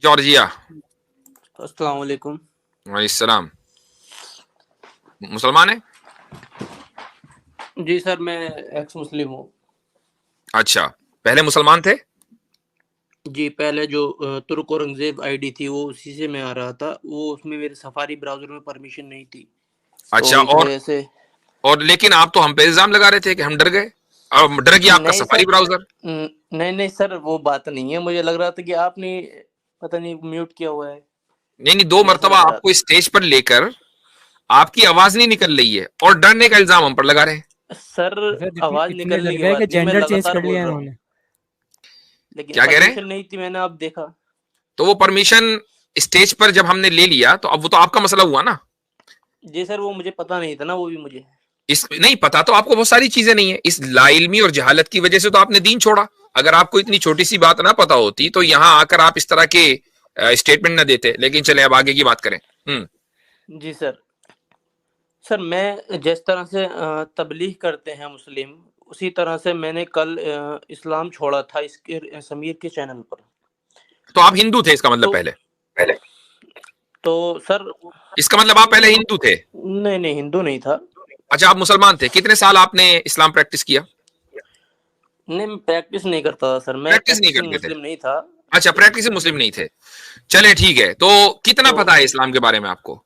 Georgia. अस्सलाम वालेकुम। वालेकुम। मुसलमान है? जी सर, मैं एक्स मुस्लिम हूँ। अच्छा, पहले मुसलमान थे? जी, पहले जो तुर्क औरंगज़ेब आईडी थी वो उसी से मैं आ रहा था। वो उसमें मेरे सफारी ब्राउज़र में परमिशन नहीं थी। अच्छा, तो इस वजह से और लेकिन आप तो हम पे इल्जाम लगा रहे थे कि हम डर गए, और डर गया आपका नहीं सफारी सर, ब्राउजर। नहीं सर, वो बात नहीं है। मुझे लग रहा था कि आपने पता नहीं म्यूट किया हुआ है, नहीं नहीं, दो मुझे ऐसा मर्तबा लग रहा आपको स्टेज पर लेकर आपकी आवाज नहीं निकल रही है और डरने का इल्जाम हम पर लगा रहे हैं। था। सर, आवाज़ इतने निकलने डर की गए कि बात नहीं, मैं जेंडर चेंज लगातार कर बोल लिया रहा इन्होंने। हूँ। लेकिन क्या कह रहे हैं? परमिशन नहीं थी, मैंने अब देखा। तो वो परमिशन स्टेज पर जब हमने ले लिया तो अब वो तो आपका मसला हुआ ना। जी सर, वो मुझे पता नहीं था ना, वो भी मुझे। इस नहीं पता तो आपको बहुत सारी चीजें नहीं है, इस लाइल्मी और जहालत की वजह से तो आपने दीन छोड़ा। अगर आपको इतनी छोटी सी बात ना पता होती तो यहाँ आकर आप इस तरह के स्टेटमेंट ना देते। लेकिन चले अब आगे की बात करें। जी सर। सर, मैं जिस तरह से तबलीग करते हैं मुस्लिम, उसी तरह से मैंने कल इस्लाम छोड़ा था इसके समीर के चैनल पर। तो आप हिंदू थे इसका मतलब तो पहले? तो सर, इसका मतलब आप पहले हिंदू थे? नहीं, हिंदू नहीं था। अच्छा, आप मुसलमान थे। कितने साल आपने इस्लाम प्रैक्टिस किया? नहीं, मैं प्रैक्टिस नहीं करता था सर, मैं प्रैक्टिस नहीं प्रैक्टिसिंग करते थे? मुस्लिम नहीं था। अच्छा, प्रैक्टिस मुस्लिम नहीं थे। चले ठीक है, तो कितना तो पता है इस्लाम के बारे में आपको?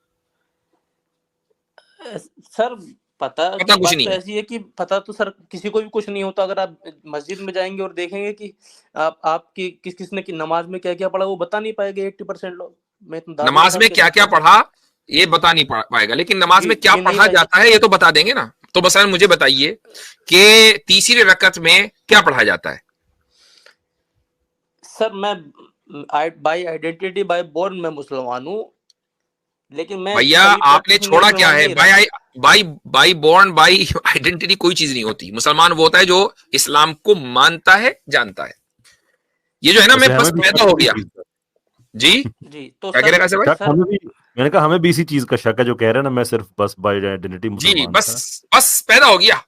सर, पता पता की कुछ बात नहीं तो है? ऐसी है कि पता तो सर किसी को भी कुछ नहीं होता। अगर आप मस्जिद में जाएंगे और देखेंगे कि आपकी किसने की नमाज में क्या क्या पढ़ा, वो बता नहीं पाएंगे 80% लोग। मैं इतना दावे के नमाज साथ में कह क्या सकता क्या हूँ सर। पढ़ा ये बता नहीं पाएगा, लेकिन नमाज जी, में क्या ये नहीं पढ़ा भाई। जाता है ये तो बता देंगे ना। तो बस मुझे बताइए कि तीसरी रकत में क्या पढ़ा जाता है? सर, मैं बाय आइडेंटिटी बाय बोर्न मैं मुसलमान हूँ, लेकिन मैं भैया, कभी आपने प्रैक्टिस छोड़ा क्या मुसलमान है? नहीं रहा। By by born by identity कोई चीज नहीं होती। मुसलमान वो होता है जो इस्लाम को मानता है, जानता है। ये जो है ना, मैं वैसे बस हमें भी पैदा शक हो है इसी गया। चीज का। जी, जी, तो क्या कह रहे सर, हैं कैसे भाई? शक हमें भी, मैंने कहा हमें भी इसी चीज का शक है जो कह रहे हैं ना, मैं सिर्फ बस बाय आइडेंटिटी जी, मुसलमान बस था। बस पैदा हो गया।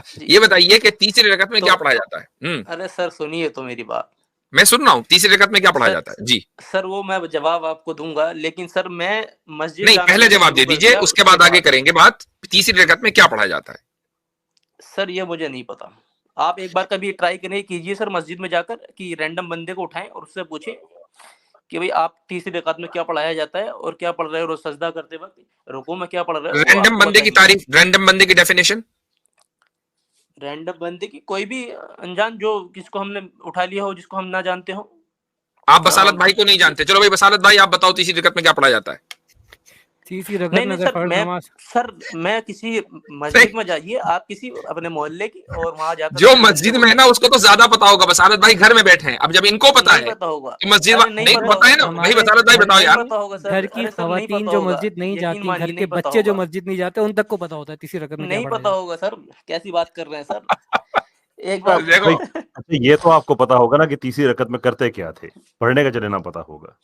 जी, ये बताइए कि तीसरी रकत में तो क्या पढ़ा जाता है? अरे सर, सुनिए तो मेरी बात। मैं सुन रहा हूँ, तीसरी रकत में क्या पढ़ा सर जाता है? जी। सर, वो मैं जवाब आपको दूंगा, लेकिन सर मैं मस्जिद नहीं, जाना पहले मैंने जवाब शुरू दे कर दीजिए, दिया उसके उसके बाद आगे बाद। करेंगे बात। तीसरी रकत में क्या पढ़ा जाता है? सर, ये मुझे नहीं पता। आप एक बार कभी ट्राई करने कीजिए सर, मस्जिद में जाकर कि रैंडम बंदे को उठाएं और उससे पूछें कि भाई आप तीसरी रकात में क्या पढ़ाया जाता है और क्या पढ़ रहे हो, और सजदा करते वक्त रुकू में क्या पढ़ रहे हो, वो रैंडम आपको बंदे की बताएंगे। तारीफ, रैंडम बंदे की डेफिनेशन। रैंडम बंदे की कोई भी अनजान, जो किसको हमने उठा लिया हो, जिसको हम ना जानते हो। आप बसालत भाई को नहीं जानते, चलो भाई बसालत भाई आप बताओ तीसरी रकत में क्या पढ़ा जाता है? तीसरी रकत नहीं में नहीं अगर सर, फर्ज नमाज, मैं किसी नहीं, मस्जिद में जाइए आप, किसी अपने मोहल्ले की, और वहां जाकर जो किसी बंदे मस्जिद को में है ना उठाएं। उसको तो ज्यादा पता होगा। बसालत भाई घर में बैठे हैं, अब जब इनको पता नहीं है पता होगा। कि मस्जिद अरे नहीं नहीं पता पता होगा है ना, सर, भाई हमारे बसालत भाई घर बताओ नहीं की यार। पता होगा घर सर। की अरे सर, नहीं खवातीन पता जो होगा, मस्जिद नहीं यकीन जाती, घर मानिए, के नहीं पता बच्चे जो होगा। मस्जिद नहीं जाते, उन तक को पता होता है तीसरी रकत में क्या नहीं पढ़ा पता जाता होगा सर, कैसी बात कर रहे हैं सर। एक बार देखो, भाई अच्छा, ये तो आपको पता होगा ना कि तीसरी रकत में करते क्या थे, पढ़ने का चले ना पता होगा।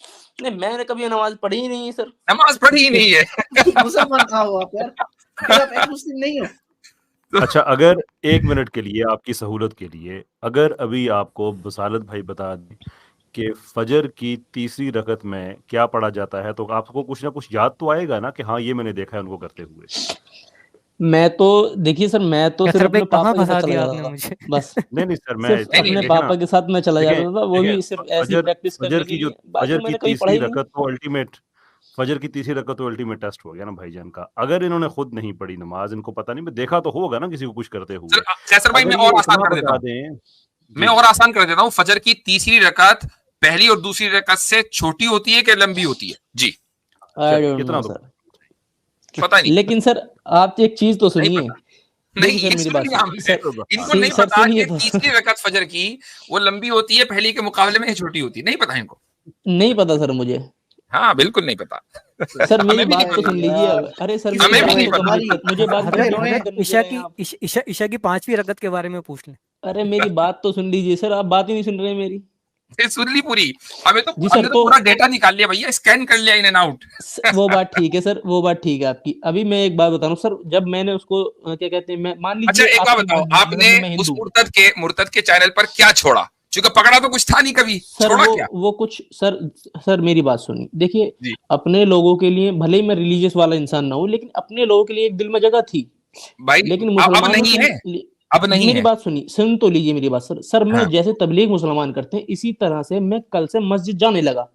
नहीं, मैंने कभी नमाज पढ़ी ही नहीं है सर। नमाज पढ़ी ही नहीं है। मुसलमान कहाँ हो आप यार? फिर आप एक्स मुस्लिम नहीं हो? अच्छा, अगर 1 मिनट के लिए आपकी सहूलत के लिए, अगर अभी आपको बसालत भाई बता दें कि फजर की तीसरी रकत में क्या पढ़ा जाता है, तो आपको कुछ ना कुछ याद तो आएगा ना कि हाँ ये मैंने देखा है उनको करते हुए। मैं तो देखिए सर, मैं तो कैसर सिर्फ भाई अपने कहाँ पापा के साथ फंसा चला दिया जाता आपने था, मुझे। बस। नहीं नहीं सर, मैं सिर्फ नहीं अपने नहीं, देखे ना, पापा के साथ मैं चला देखें जाता था, वो देखें भी सिर्फ ऐसी फजर प्रैक्टिस फजर करने के की जो लिए। बाकी फजर की मैंने कभी पढ़ा तीसरी ही नहीं। रकत तो अल्टीमेट, फजर की तीसरी रकत तो अल्टीमेट टेस्ट हो गया ना भाईजान का। अगर इन्होंने खुद नहीं पढ़ी नमाज, इनको पता नहीं, मैं देखा तो होगा ना किसी को कुछ करते चल हुए। कैसर भाई मैं अगर ये और आसान इतना कर देता बता हूँ, दें मैं जी, और आसान कर देता हूँ। फजर की तीसरी रकत पहली और दूसरी रकत से छोटी होती है कि लंबी होती है? जी। आई चलिए डोंट इतना नो तो सर। पता नहीं, लेकिन सर, आप एक चीज तो नहीं सुनिए। पता। नहीं, देखिए सर, ये मेरी सुन बात लिया सुनिए हमने। सर। इनको नहीं सर पता सुनिए कि तो। तीसरी रकत फजर की वो लंबी होती है पहली के मुकाबले में छोटी होती है, नहीं पता इनको। नहीं पता सर मुझे। हाँ बिल्कुल नहीं पता। सर, मेरी हमें भी नहीं बात तो पता। सुन लीजिए यार, अब। अरे सर, मेरी हमें भी बात नहीं तो पता। सुन लीजिए, मुझे बात हमें दोनों कंटिन्यू हैं। नहीं करने दे ईशा रहे हैं की आप। ईशा की 5वीं रकत के बारे में पूछ लें। अरे मेरी बात तो सुन लीजिए सर, आप बात ही नहीं सुन रहे मेरी। सुन ली पूरी। हमें तो जी सर, हमने तो पूरा डेटा निकाल लिया भैया, स्कैन कर लिया इन एंड आउट। वो बात ठीक है सर, वो बात ठीक है आपकी। अभी मैं एक बात बता रहा हूँ सर, जब मैंने उसको क्या कहते हैं, मैं मान अच्छा लीजिए एक बात आपकी बताओ, बात मान ली, आपने मतलब मैं उस हिंदू। मुर्तद के चैनल पर क्या छोड़ा? क्योंकि पकड़ा तो कुछ था नहीं कभी, सर छोड़ा क्या? वो कुछ सर मेरी बात सुनिए, देखिए जी। अपने लोगों के लिए भले ही मैं रिलीजियस वाला इंसान ना हूँ, लेकिन अपने लोगों के लिए एक दिल में जगह थी। भाई लेकिन अब मुसलमानों नहीं के है, अब नहीं मेरी है। बात सुनिए, सुन तो लीजिए मेरी बात सर मैं हाँ। जैसे तबलीग मुसलमान करते हैं इसी तरह से मैं कल से मस्जिद जाने लगा,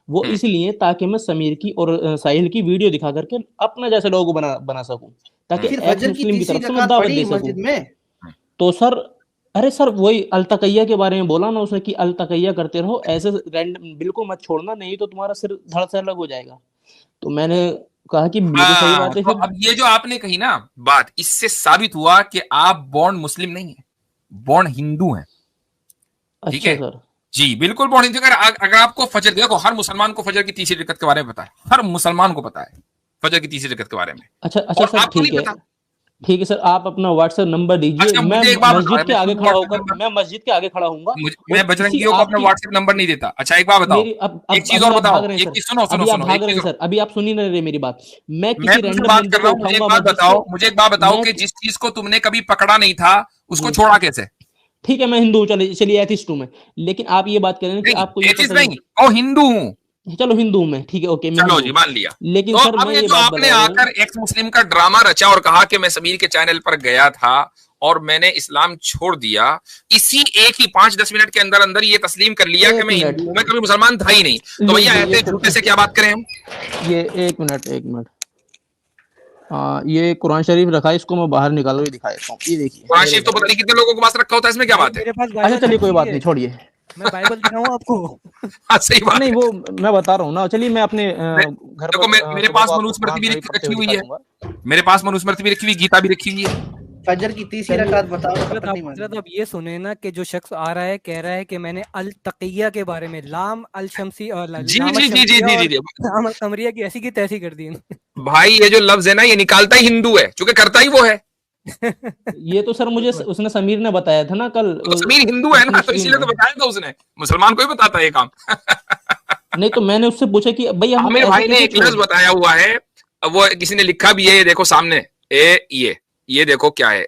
वो इसलिए ताकि मैं समीर की और साहिल की वीडियो दिखा करके अपना जैसे लोगों को बना सकूं, ताकि फिर एक्स फजर की मुस्लिम की तीसरी तरफ से मैं रकात दावत पढ़ी दे सकूं। मस्जिद में? तो सर अरे सर वही अल तकैया के बारे में बोला ना उसने कि अल तकैया करते रहो, ऐसे रैंडम बिल्कुल मत छोड़ना, नहीं तो तुम्हारा सिर धड़ से अलग हो जाएगा। तो मैंने कहा कि बिल्कुल सही हाँ, बात है। तो फिर अब ये जो आपने कही ना बात, इससे साबित हुआ कि आप बॉर्न मुस्लिम नहीं है, बॉर्न हिंदू हैं। ठीक अच्छा है सर, जी, बिल्कुल बॉर्न हिंदू। अगर आपको फजर, देखो हर मुसलमान को फजर की तीसरी रकत के बारे में पता है, हर मुसलमान को पता है फजर की तीसरी रकत के बारे में, अच्छा और सर, आपको नहीं ठीक है पता। ठीक है सर, आप अपना व्हाट्सएप नंबर दीजिए, अच्छा, मैं मुझे एक बात बताओ, मस्जिद के मैं आगे खुद खड़ा व्हाट्सएप होकर नंबर, मैं मस्जिद के आगे खड़ा होऊंगा मैं और किसी बजरंगियों को अपना आपकी व्हाट्सएप नंबर नहीं देता। अच्छा एक बात बताओ, मेरी एक चीज अभी और आप बताओ, भाग रहे हैं एक सर, चीज सुनो सुनो अभी आप सुनो, भाग एक रहे चीज हैं और, सर, अभी आप सुन ही नहीं रहे मेरी बात। मैं मैं किसी तुमसे रैंडम बात बंदे कर रहा को हूँ, मुझे एक उठाऊंगा बात मस्जिद बताओ, से, मुझे एक बात बताओ मैं कि जिस चीज को तुमने कभी पकड़ा नहीं था उसको जी छोड़ा कैसे? ठीक है, मैं हिंदू हूँ, चलिए एथिस्ट हूँ मैं, लेकिन आप ये बात कर रहे हैं कि नहीं, आपको ये एथिस्ट पता ही नहीं, ओ हिंदू हूँ। चलो हिंदू हूँ मैं, ठीक है, ओके मैं चलो हिंदू जी, हूँ, मान लिया। लेकिन तो सर अब मैं ये ये जो बात आपने बता रहा आकर हूँ, एक्स मुस्लिम का ड्रामा रचा और कहा कि मैं समीर के चैनल पर गया था और मैंने इस्लाम छोड़ दिया, इसी एक ही 5-10 मिनट के अंदर अंदर ये तस्लीम कर लिया कि एक मैं मिनट हिंदू हूं, मैं कभी मुसलमान था ही नहीं, तो भैया लीजिए ऐसे झूठे से क्या बात करें हम? ये एक मिनट, हाँ ये कुरान शरीफ रखा है, इसको मैं बाहर निकाल के दिखा देता हूँ, ये देखिए कुरान मेरे शरीफ तो घर पता में। नहीं कितने लोगों के पास रखा होता है, इसमें क्या भाई बात है? मेरे पास अच्छा बाइबल चलिए कोई रखी बात है, नहीं, छोड़िए। मैं बाइबल दिखाऊं आपको? हाँ सही बात नहीं है। वो मैं बता रहा हूँ ना, चलिए मैं अपने घर देखो, पर मेरे सुबह पास को आपको कुरान मनुस्मृति भी शरीफ पढ़ते रखी हुए हुई दिखा है, दूंगा। मेरे पास मनुस्मृति भी रखी हुई, गीता भी रखी हुई है। फजर की तीसरी चलिए रकात बताओ, हजरत कपट नहीं हजरत मारनी। आप ये सुने ना कि जो शख्स आ रहा है कह रहा है कि मैंने अल तकिया के बारे में लाम अल शमसी और जी लाम जी जी जी शमसिया जी और जी जी। लाम अल कमरिया की ऐसी की तैसी कर दी भाई ये जो लफ्ज है ना, ये निकालता ही हिंदू है, क्योंकि करता ही वो है। ये तो सर मुझे उसने समीर ने बताया था ना कल तो समीर हिंदू है अपनी ना, तो स्ट्रीम इसीलिए में। तो बताया था उसने, मुसलमान को ही बताता है ये काम। नहीं तो मैंने उससे पूछा कि भैया हम आमिर ऐसे भाई ने कैसे एक छोड़ लफ्ज दें। बताया हुआ है, अब वो किसी ने लिखा भी है, ये देखो सामने, ये देखो क्या है,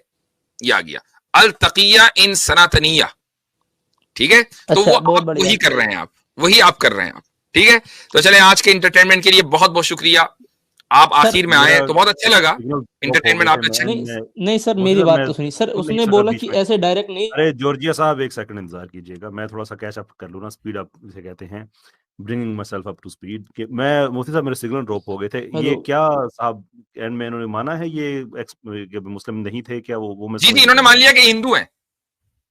ये आ गया, अल तकिया इन सनातनिया। ठीक है, तो अच्छा वो बहुत आप बढ़िया। वही कर रहे हैं, आप वही आप कर रहे हैं आप। ठीक है, तो चले आज के इंटरटेनमेंट के लिए बहुत बहुत शुक्रिया, आप सर आखिर में आए मेरा तो बहुत अच्छा लगा, सिग्नल ड्रॉप हो इंटरटेनमेंट गए थे। आपने अच्छा नहीं किया। नहीं सर मुफ्ती मेरी साहब, बात मैं तो सुनिए सर, एक उसने सेकंड, बोला बीच कि में, ऐसे डायरेक्ट नहीं। अरे जॉर्जिया साहब एक सेकंड इंतजार कीजिएगा, मैं थोड़ा सा कैच अप कर लूँ ना, स्पीड अप जिसे कहते हैं, bringing myself up to speed. कि मैं मुफ्ती साहब, मेरे सिग्नल ड्रॉप हो गए थे, हेलो ये क्या साहब एंड में इन्होंने माना है ये कि मुस्लिम नहीं थे क्या? वो मैं जी समझ जी, नहीं इन्होंने मान पाया। लिया कि हिंदू हैं।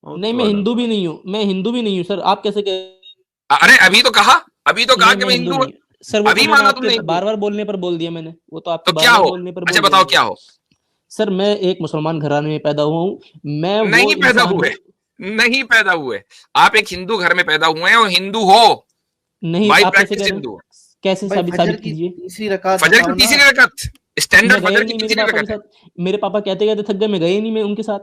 वो नहीं, तो मैं अलग हिंदू भी बात। नहीं हूँ, मैं हिंदू भी नहीं हूँ सर, आप कैसे अरे अभी तो कहा, अभी तो कहा नहीं कि मैं मैं हिंदू हिंदू हूं। नहीं सर, वो तो अभी मैंने माना आपके तुमने हिंदू, बार बार बोलने पर बोल दिया मैंने, वो तो आपके तो बार क्या बार हो? बोलने पर अच्छा बोल दिया बताओ मैंने। क्या हो? सर मैं एक मुसलमान घराने में पैदा हुआ हूँ, मैं वो नहीं पैदा इंसान हुए, हूँ। नहीं पैदा हुए, आप एक हिंदू घर में पैदा हुए हैं और हिंदू हो, नहीं बाई आप कैसे कह प्रैक्टिस रहे हैं, हिंदू हो। कैसे भाई साबित फजर साबित की कीजिए। तीसरी रकात फजर की बताओ ना। तीसरी रकत, मैं स्टैंडर्ड गया फजर ही की नहीं मेरे तीसरी पापा के रकत है। साथ, मेरे पापा कहते कहते थक गए, मैं गया ही नहीं मैं उनके साथ,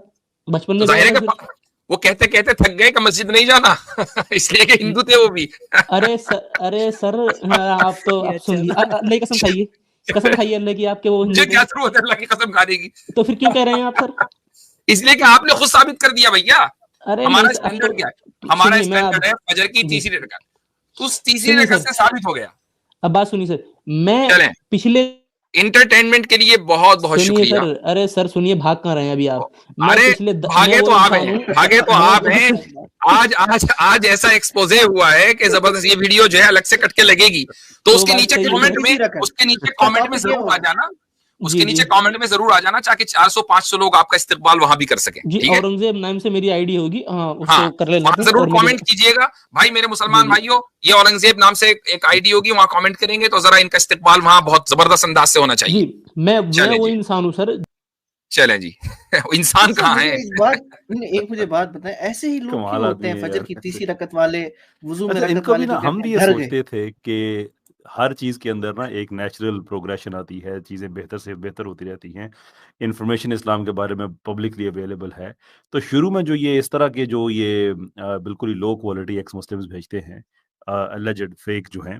बचपन तो में गया जाहिर था है फिर। कि वो कहते कहते थक गए कि मस्जिद नहीं जाना, इसलिए कि हिंदू थे वो भी। अरे सर हाँ, आप तो ये आप अच्छा सुन लीजिए, था। अल्लाह की कसम खाइए, कसम खाइए अल्लाह की आपके वो मुझे हिंदू थे, क्या जरूरत है अल्लाह की कसम खाने की? तो फिर क्यों कह रहे हैं आप सर? इसलिए कि आपने खुद साबित कर दिया भैया। अरे नहीं हमारा सर, अब स्टैंडर्ड क्या है? तो हमारा सुनिए मैं अब स्टैंडर्ड है फजर की जी तीसरी रकत, उस तीसरी सुनिए रकत सर, से साबित हो गया। अब बात सुनिए सर, मैं चलें, पिछले इंटरटेनमेंट के लिए बहुत बहुत सुनिए सर, शुक्रिया। अरे सर सुनिए, भाग कहाँ रहे हैं अभी आप? मैं अरे पिछले मैं भागे वो तो आप इंसान हैं, हूँ, भागे तो मैं आप हैं। आज आज आज ऐसा एक्सपोजे हुआ है कि जबरदस्त, ये वीडियो जो है अलग से कट के लगेगी, तो तो उसके बात नीचे सही फजर की है कमेंट में, तीसरी रकात, उसके नीचे अच्छा कमेंट में टॉपिक ये जरूर आ होगा। जाना, जी उसके जी नीचे कमेंट में जरूर आ जाना, ताकि 400-500 लोग आपका इस्तकबाल वहां भी कर सकें। जी, ठीक है, औरंगजेब नाम से मेरी आईडी होगी, हाँ हाँ, उसको कर लेना वहां था, जरूर और मुझे कमेंट कीजिएगा भाई, मेरे जी मुसलमान जी भाइयों, ये औरंगजेब नाम से एक आईडी होगी, वहां कमेंट करेंगे तो जरा इनका इस्तकबाल वहां बहुत जबरदस्त अंदाज से होना जी, चाहिए। मैं चलें वो जी, इंसान हूँ सर। चलें जी। इंसान अच्छा कहाँ मुझे है? एक बात, एक मुझे बात बताएं, ऐसे ही लोग क्यों कमाल होते आदमी हैं है फजर यार की ऐसे। तीसरी रकत वाले, वुजू में अच्छा, रकत इनको भी वाले, ना, जो हम कहते भी हैं ये घर गए? सोचते थे कि हर चीज के अंदर ना एक नेचुरल प्रोग्रेशन आती है, चीजें बेहतर से बेहतर होती रहती हैं, इंफॉर्मेशन इस्लाम के बारे में पब्लिकली अवेलेबल है। तो शुरू में जो ये इस तरह के जो ये बिल्कुल ही लो क्वालिटी एक्स मुस्लिम्स भेजते हैं, अलेजेड फेक जो हैं,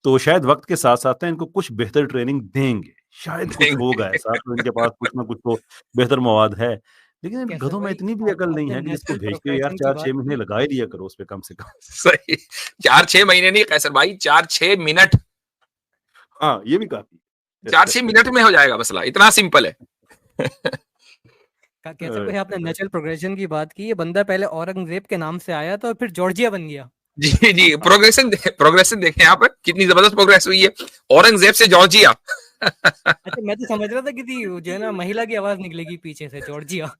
तो शायद वक्त के साथ साथ ना इनको कुछ बेहतर ट्रेनिंग देंगे, शायद कुछ होगा ऐसा, तो इनके पास कुछ ना कुछ तो बेहतर मवाद है। लेकिन कैसर गधों में भाई, इतनी भी अकल नहीं आपने है कि जिसको नेचुरल भेजते हो यार प्रोग्रेशन की 4-6 बात महीने की। लगा ही लिया करो उस पे कम से कम। सही, 4-6 महीने नहीं कैसर भाई, 4-6 मिनट, हाँ, ये भी काफ़ी है। 4-6 मिनट में हो जाएगा मसला, इतना सिंपल है। कैसर भाई, आपने अच्छा। नेचुरल प्रोग्रेशन की बात की। ये बंदा पहले औरंगजेब के नाम से आया था, फिर जॉर्जिया बन गया। जी जी, प्रोग्रेशन देखें यहाँ पर कितनी जबरदस्त प्रोग्रेस हुई है, औरंगजेब से जॉर्जिया। अच्छा, मैं तो समझ रहा था किसी जो है ना महिला की आवाज निकलेगी पीछे से, जॉर्जिया।